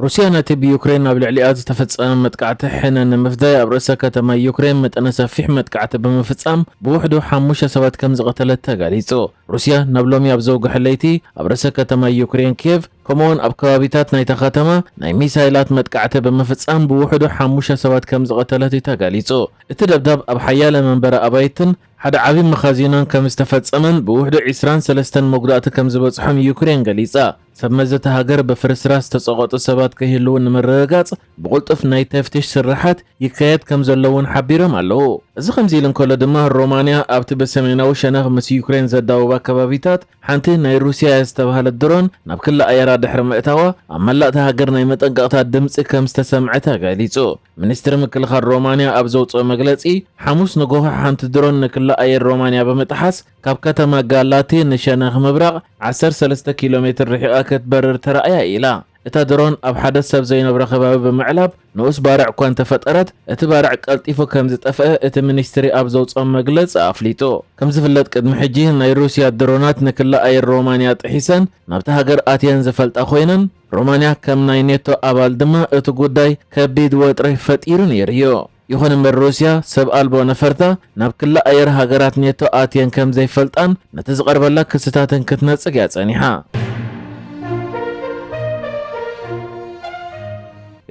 روسيا ناتي بيوكرين قبل عليات تفتصم متقعته حنن مفداي ابرسه كتما يوكرين متنسفيح متقعته بمفصام بوحدو حموشه سبات كم زقتلت تغاليصو روسيا نبلوم يابزو غحليتي ابرسه كتما يوكرين كيف كمون ابكابيتات نايتا ختما ناي ميسايلات متقعته بمفصام بوحدو حموشه سبات كم زقتلت تغاليصو اتدبدب اب حياله منبر ابايتن حدا عبي مخازينان كم استفتصمن بوحدو 23 مقدات كم زبصحم يوكرين غليصا سمزت هاجر بفرسراس تسقط سبات كهلون مرغاص بقلطف ناي تفتش سرحات يكايد كم زلون حبيرم الله اذا خمزيلن كل دما رومانيا ابت بسميناو شنغ مس يوكرين زداو باكبابيتات حنتي ناي روسيا استبهل الدرون ناب كل ايرا دحر مئتاوا املات هاجر ناي مطنققتا دمص كم استسمعتا غاليصو منستر مكلخ رومانيا ابزوصو مغلصي حموس نغوها حنت درون نكل اير رومانيا بمطحس كاب كتما غالاتي نشنغ مبرق 13 كيلومتر رحقه كتبرر ترأيا إلا اتا درون اب حدث سب زينب رخباب بمعلب نوس بارع كون تفطرت اتبارع قلطيفو كمز طفأ ات منستري اب زوصم مغلص افليتو كمز فلت قدم حجي ناي روسيا درونات نكلا اي رومانيا طحيسن نابتا هاجر اتين زفلطا خوينن رومانيا كم ناي نيتو ابال دما اتو غداي كبيد وطري فطيرن يريو يخون من روسيا سب ألبو نفرتا ناب كلا اير هاجرات نيتو اتين كم زي فلطان نتزقربلا كستاتن كتنصق ياصنيحا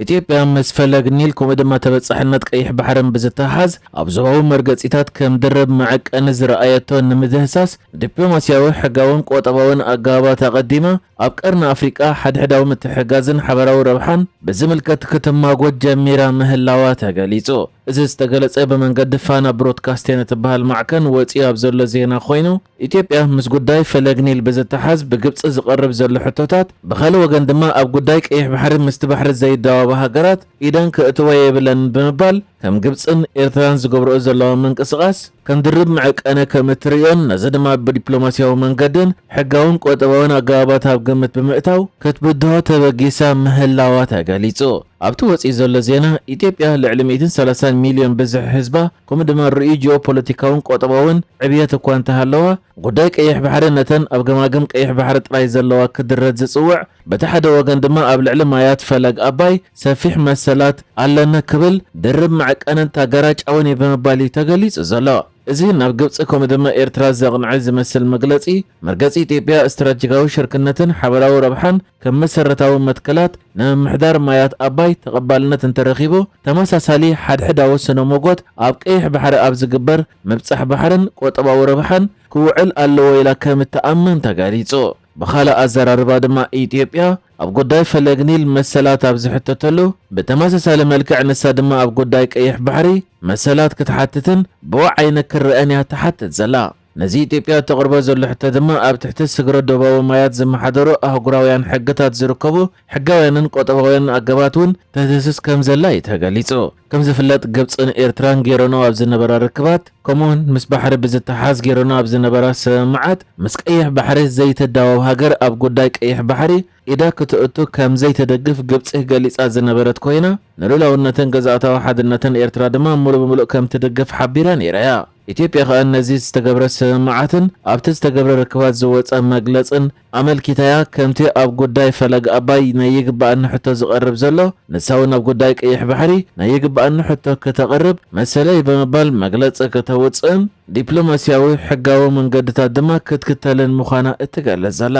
ኢትዮጵያ መስፈለግ ኒል ኮመደማ ተበጻሕነት ቀይሕ ባሕርን ብዝተሓዝ ኣብ ዞባዊ መርገጺታት ከም ድርብ መዐቀን ዝረኣየቶ ንምዝህሳስ ዲፕሎማስያዊ ሕጋውን ቆጠባውን ኣገባባት ተቐዲማ ኣብ ቀርኒ ኣፍሪቃ ሓድሕዳዊ ምትሕጋዝን ሓበራዊ ረብሓን ብዝምልከት ክትማጎድ ጀሚራ ምህላዋ ተገሊጹ እዚ ዝተገለጸ በመንገዲ ፋና ብሮድካስቲንግ እትበሃል ማዕከን ወፂ ኣብ ዘሎ ዜና ኮይኑ ኢትዮጵያ ምስ ጉዳይ ፈለግ ኒል ብዝተሓዝ ብግብፂ ዝቐርብ ዘሎ ሕቶታት ብኻሊ ወገን ድማ ኣብ ጉዳይ ቀይሕ ባሕሪ ምስቲ ባሕሪ ዘይዳዋባ ሃገራት ኢደን ክእትወ የብለን ብምባል ከም ግብፅን ኤርትራን ዝገብርኦ ዘለዋ ምንቅስቓስ ከም ድርብ መዐቀነ ከም እትሪኦን ነዚ ድማ ብዲፕሎማስያዊ መንገድን ሕጋውን ቆጠባውን ኣገባባት ኣብ ግምት ብምእታው ክትብድሆ ተበጊሳ ምህላዋ ተገሊጹ ኣብቲ ወፂ ዘሎ ዜና ኢትዮጵያ ልዕሊ 130 ሚልዮን ብዝሕ ህዝባ ከምኡ ድማ ርእዩ ጂኦፖለቲካውን ቆጠባውን ዕብየት እኳ እንተሃለዋ ጉዳይ ቀይሕ ባሕሪ ነተን ኣብ ገማግም ቀይሕ ባሕሪ ጥራይ ዘለዋ ክድረድ ዝፅውዕ በቲ ሓደ ወገን ድማ ኣብ ልዕሊ ማያት ፈለግ ኣባይ ሰፊሕ መሰላት ኣለና ክብል ድርብ መዐቀነን ታገራጫውን ብምባል ተገሊጹ ዘሎ እዚ ናብ ግብፂ ከምኡ ድማ ኤርትራ ዘቕንዕ ዝመስል መግለጺ መርገጺ ኢትዮጵያ ስትራቴጂካዊ ሽርክነትን ሓበራዊ ረብሓን ከም መሰረታዊ መትከላት ንምምሕዳር ማያት ኣባይ ተቐባልነት እንተረኺቡ ተመሳሳሊ ሓድሕዳዊ ስነ ሞጎት ኣብ ቀይሕ ባሕሪ ኣብ ዝግበር ምብጻሕ ባሕርን ቆጠባዊ ረብሓን ክውዕል ኣለዎ ኢላ ከም እትኣምን ተገሊጹ بخاله أزراربا دما إثيوبيا أب قداي فلق نيل مسلات أب زحتتلو بتماسسال ملكع نسا دما أب قداي كيح بحري مسلات كتحتتن بوعينا كرأنيها تحتت زلا نزي إثيوبيا تقربا زلو حتى دما أب تحت السقر الدوباو مايات زم حضرو أهقراويان حقتات زركبو حقاويان قطباويان أقباتون تهدسس كم زلا يتهقاليسو كم زفلات قبصن إيرتران جيرونو أب زنبرا ركبات كمون مس بحر بزتحاز جيرونو أب زنبرا سمعات مس كيح بحري زيت الدواو هاجر أب قداي كيح بحري إذا كتؤتو كم زيت دقف قبصه قاليس أزنبرات كوينة نلولا ونتن قزعتا واحد النتن إيرترا دما ملو كم تدقف حبيران إيرايا ኢትዮጵያ ከእነዚህ ዝተገብረ ሰማዓትን ኣብቲ ዝተገብረ ርክባት ዝወፀ መግለጽን ኣመልኪታያ ከምቲ ኣብ ጉዳይ ፈለግ ኣባይ ናይ ይግባእን ሕቶ ዝቐርብ ዘሎ ንሳውን ኣብ ጉዳይ ቀይሕ ባሕሪ ናይ ይግባእን ሕቶ ከተቐርብ መሰለይ ብምባል መግለጽ ከተውፅን ዲፕሎማስያዊ ሕጋዊ መንገድታት ድማ ክትክተልን ምዃና እትገልጽ ዘላ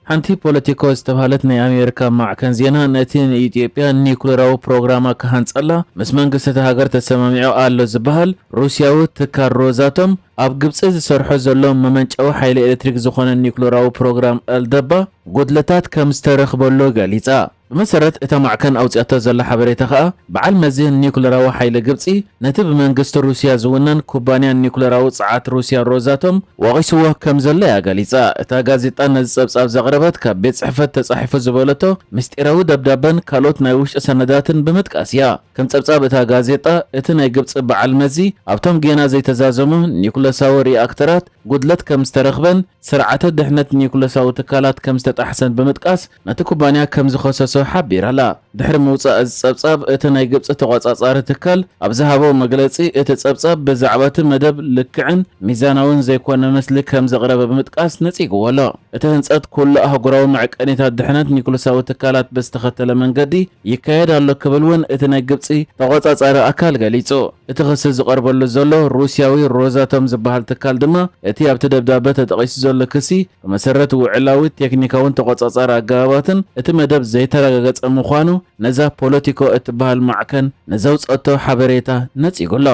حنتي بوليتيكو استبهالت ني أمريكا مع كان زينا نتين إثيوبيا نيكليراو بروغراما كهانصلا مس منግስት ሃገር ተሰማሚዑ ኣሎ ዝበሃል ሩስያዊ ትካር ሮዛቶም ኣብ ግብጽ ዝሰርሖ ዘሎ መመንጨዊ ሓይሊ ኤሌክትሪክ ዝኾነ ኒክሌራዊ ፕሮግራም ኣልደባ ጉድለታት ከም ዝተረኽበሎ ገሊጻ بمسرت اتمعكن اوصياته زله حبريته خا بعل مزين نيكليراو حيل غبصي نتب منግስት روسيا زونن كوبانيا نيكليراو صعات روسيا روزاتهم وغيسوا كم زله يا غليصا اتا غازيطا نصبصاب زغربت كبيت صحفت تصحيف زبولته مستيراو دبدابن كالوت ناي وش سنداتن بمتقاسيا كم صبصاب اتا غازيطا ات ناي غبص بعل مزي ابتم جينا زي تزازمو نيكليساو رياكترات ጉድለት ከም ዝተረኽበን ስርዓተ ድሕነት ኒኩለሳዊ ትካላት ከም ዝተጣሕሰን በመጥቃስ ነቲ ኩባንያ ከም ዝኸሰሶ ሓቢራላ ድሕሪ ምውፃእ ዝጸብጻብ እቲ ናይ ግብፂ ተቆጻጻሪ ትካል ኣብ ዝሃቦ መግለጺ እቲ ጸብጻብ ብዛዕባ እቲ መደብ ልክዕን ሚዛናውን ዘይኮነ ምስሊ ከም ዘቕረበ ብምጥቃስ ነጺግዎ ኣሎ። እቲ ህንጸት ኩሉ ኣህጉራዊ መዐቀኒታት ድሕነት ኒኩለሳዊ ትካላት ብዝተኸተለ መንገዲ ይካየድ ኣሎ ክብል እውን እቲ ናይ ግብፂ ተቆጻጻሪ ኣካል ገሊጹ። እቲ ክሲ ዝቐርበሉ ዘሎ ሩስያዊ ሮዛቶም ዝበሃል ትካል ድማ እቲ ኣብቲ ደብዳቤ ተጠቒሱ ዘሎ ክሲ ብመሰረት ውዕላዊ ቴክኒካውን ተቆጻጻሪ ኣገባባትን እቲ መደብ ዘይተረጋገጸ ምዃኑ ነዛ ፖለቲኮ እትበሃል ማዕከን ነዘውፀቶ ሓበሬታ ነጺጉሎ።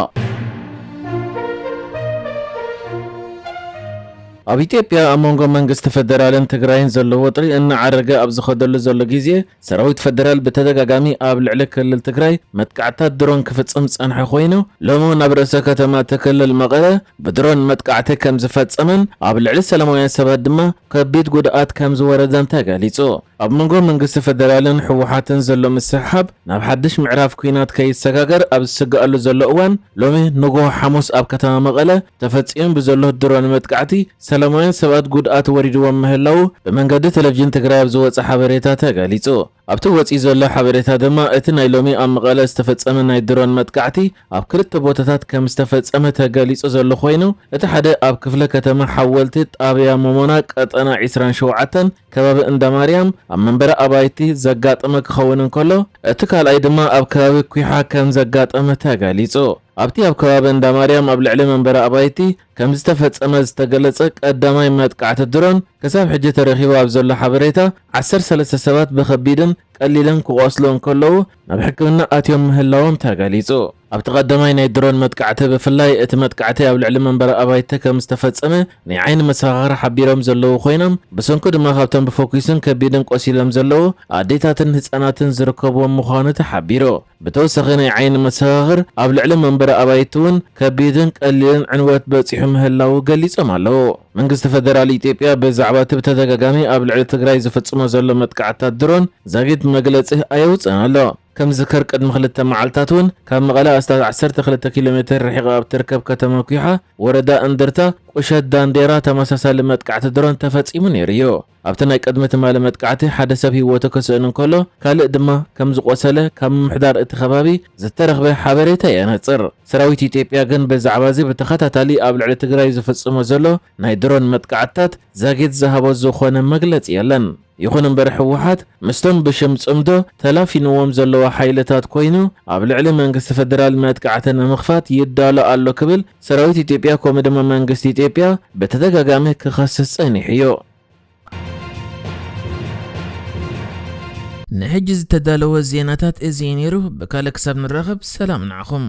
ኣብ ኢትዮጵያ ኣብ መንጎ መንግስቲ ፌደራልን ትግራይን ዘሎ ወጥሪ እናዓረገ ኣብ ዝኸደሉ ዘሎ ግዜ ሰራዊት ፌደራል ብተደጋጋሚ ኣብ ልዕሊ ክልል ትግራይ መጥቃዕታት ድሮን ክፍጽም ጸንሐ ኮይኑ ሎሚ ናብ ርእሰ ከተማ ትክልል መቐለ ብድሮን መጥቃዕቲ ከም ዝፈጸመን ኣብ ልዕሊ ሰላማውያን ሰባት ድማ ከቢድ ጉድኣት ከም ዝወረደን ተገሊጹ። ኣብ መንጎ መንግስቲ ፌደራልን ሕወሓትን ዘሎ ምስሕሓብ ናብ ሓድሽ ምዕራፍ ኩናት ከይሰጋገር ኣብ ዝስግኣሉ ዘሎ እዋን ሎሚ ንጎሆ ሐሙስ ኣብ ከተማ መቐለ ተፈጺሙ ብዘሎ ድሮን መጥቃዕቲ ሰላማውያን ሰባት ጉድኣት ወሪድዎም ምህላው ብመንገዲ ቴሌቪዥን ትግራይ ኣብ ዝወፀ ሓበሬታ ተገሊጹ። ኣብቲ ወፂ ዘሎ ሓበሬታ ድማ እቲ ናይ ሎሚ ኣብ መቐለ ዝተፈጸመ ናይ ድሮን መጥቃዕቲ ኣብ ክልተ ቦታታት ከም ዝተፈጸመ ተገሊጹ ዘሎ ኮይኑ እቲ ሓደ ኣብ ክፍለ ከተማ ሓወልቲ ጣብያ መሞና ቀጠና 27 ከባቢ እንዳማርያም ኣብ መንበረ ኣባይቲ ዘጋጠመ ክኸውን እንከሎ እቲ ካልኣይ ድማ ኣብ ከባቢ ኩሓ ከም ዘጋጠመ ተገሊጹ። ኣብቲ ኣብ ከባቢ እንዳማርያም ኣብ ልዕሊ መንበረ ኣባይቲ ከም ዝተፈጸመ ዝተገለጸ ቀዳማይ መጥቃዕቲ ድሮን ክሳብ ሕጂ ተረኺቡ ኣብ ዘሎ ሓበሬታ 13 ሰባት ብከቢድን ቀሊልን ክቆስሉ እንከለዉ ናብ ሕክምና ኣትዮም ምህላዎም ተገሊጹ። ኣብቲ ቀዳማይ ናይ ድሮን መጥቃዕቲ ብፍላይ እቲ መጥቃዕቲ ኣብ ልዕሊ መንበረ ኣባይቲ ከም ዝተፈጸመ ናይ ዓይኒ መሰኻኽሪ ሓቢሮም ዘለዉ ኮይኖም ብሰንኩ ድማ ካብቶም ብፎኩስን ከቢድን ቆሲሎም ዘለዉ ኣዴታትን ህፃናትን ዝርከብዎም ምዃኑ ተሓቢሩ። ብተወሳኺ ናይ ዓይኒ መሰኻኽር ኣብ ልዕሊ መንበረ ኣባይቲ እውን ከቢድን ቀሊልን ዕንወት በፂሑ ምህላው ገሊጾም ኣለዉ። መንግስቲ ፌደራል ኢትዮጵያ ብዛዕባ እቲ ብተደጋጋሚ ኣብ ልዕሊ ትግራይ ዝፍጽሞ ዘሎ መጥቃዕትታት ድሮን ዛጊድ መግለጺ ኣየውፅን ኣሎ። ከም ዝከር ቅድሚ 2 መዓልታት እውን ካብ መቐለ ኣስታት 12 ኪሎ ሜትር ርሒቓ ኣብ ትርከብ ከተማ ኩሓ ወረዳ እንድርታ ቁሸት ዳንዴራ ተመሳሳሊ መጥቃዕቲ ድሮን ተፈጺሙ ነይሩ እዩ። ኣብቲ ናይ ቅድሚ ትማሊ መጥቃዕቲ ሓደ ሰብ ሂወቱ ክስእን እንከሎ ካልእ ድማ ከም ዝቆሰለ ካብ ምምሕዳር እቲ ከባቢ ዝተረኽበ ሓበሬታ የነጽር። ሰራዊት ኢትዮጵያ ግን ብዛዕባ እዚ ብተኸታታሊ ኣብ ልዕሊ ትግራይ ዝፍጽሞ ዘሎ ናይ ድሮን መጥቃዕትታት ዛጊድ ዝሃቦ ዝኾነ መግለጺ የለን። ይኹን እምበር ሕወሓት ምስቶም ብሽም ጽምዶ ተላፊንዎም ዘለዎ ሓይልታት ኮይኑ ኣብ ልዕሊ መንግስቲ ፌደራል መጥቃዕቲ ንምኽፋት ይዳሎ ኣሎ ክብል ሰራዊት ኢትዮጵያ ከምኡ ድማ መንግስቲ ኢትዮጵያ በተደጋጋሚ ክኸስስ ጸኒሑ እዩ። ንሕጂ ዝተዳለወ ዜናታት እዚ ነይሩ። ብካልእ ክሳብ ንራኸብ ሰላም ንዓኹም።